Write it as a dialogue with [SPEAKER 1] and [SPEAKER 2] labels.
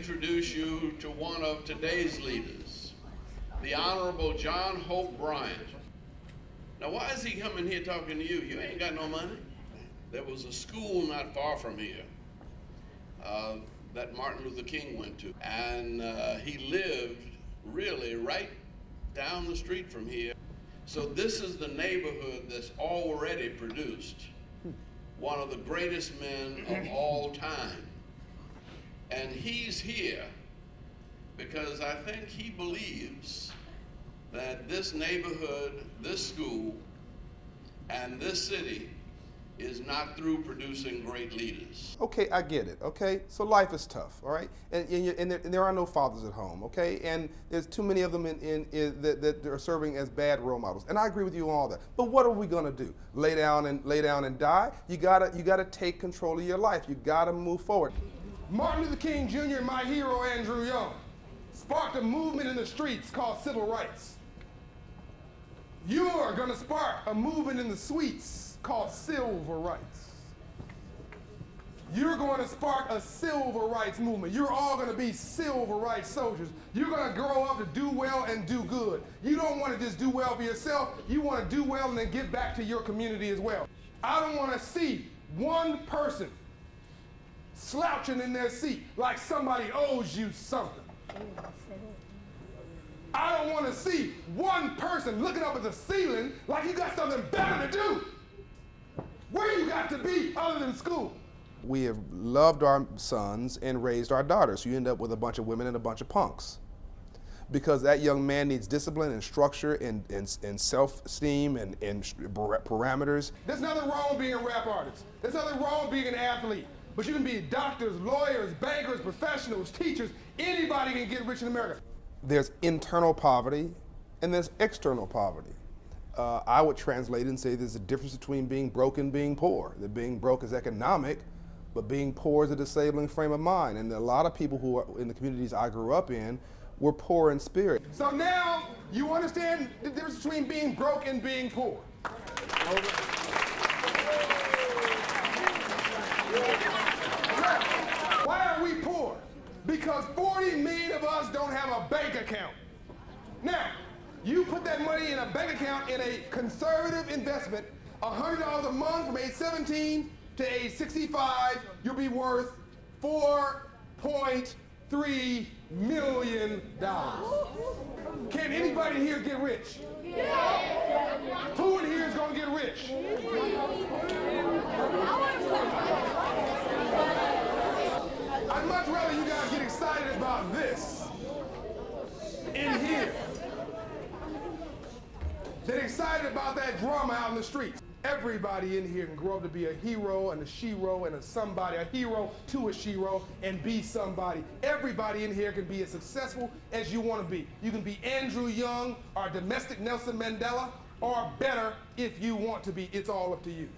[SPEAKER 1] introduce you to one of today's leaders, the Honorable John Hope Bryant. Now, why is he coming here talking to you? You ain't got no money. There was a school not far from here that Martin Luther King went to, and he lived really right down the street from here. So this is the neighborhood that's already produced one of the greatest men of all time. And he's here because I think he believes that this neighborhood, this school, and this city is not through producing great leaders.
[SPEAKER 2] Okay, I get it, okay? So life is tough, all right? And there are no fathers at home, okay? And there's too many of them that are serving as bad role models. And I agree with you on all that. But what are we gonna do? Lay down and die? You gotta take control of your life. You gotta move forward. Martin Luther King Jr. and my hero, Andrew Young, sparked a movement in the streets called civil rights. You're gonna spark a movement in the suites called civil rights. You're going to spark a civil rights movement. You're all going to be civil rights soldiers. You're going to grow up to do well and do good. You don't want to just do well for yourself. You want to do well and then give back to your community as well. I don't want to see one person slouching in their seat like somebody owes you something. I don't want to see one person looking up at the ceiling like you got something better to do. Where you got to be other than school? We have loved our sons and raised our daughters. So you end up with a bunch of women and a bunch of punks. Because that young man needs discipline and structure and self-esteem and parameters. There's nothing wrong being a rap artist. There's nothing wrong being an athlete. But you can be doctors, lawyers, bankers, professionals, teachers. Anybody can get rich in America. There's internal poverty and there's external poverty. I would translate it and say there's a difference between being broke and being poor. That being broke is economic, but being poor is a disabling frame of mind. And a lot of people who are in the communities I grew up in were poor in spirit. So now you understand the difference between being broke and being poor. Why are we poor? Because 40 million of us don't have a bank account. Now, you put that money in a bank account in a conservative investment, $100 a month from age 17 to age 65, you'll be worth $4.3 million. Can anybody here get rich? Yeah. Who in here is gonna get rich? I'd much rather you guys get excited about this in here than excited about that drama out in the streets. Everybody in here can grow up to be a hero and a shero and a somebody, a hero to a shero and be somebody. Everybody in here can be as successful as you want to be. You can be Andrew Young or domestic Nelson Mandela or better if you want to be. It's all up to you.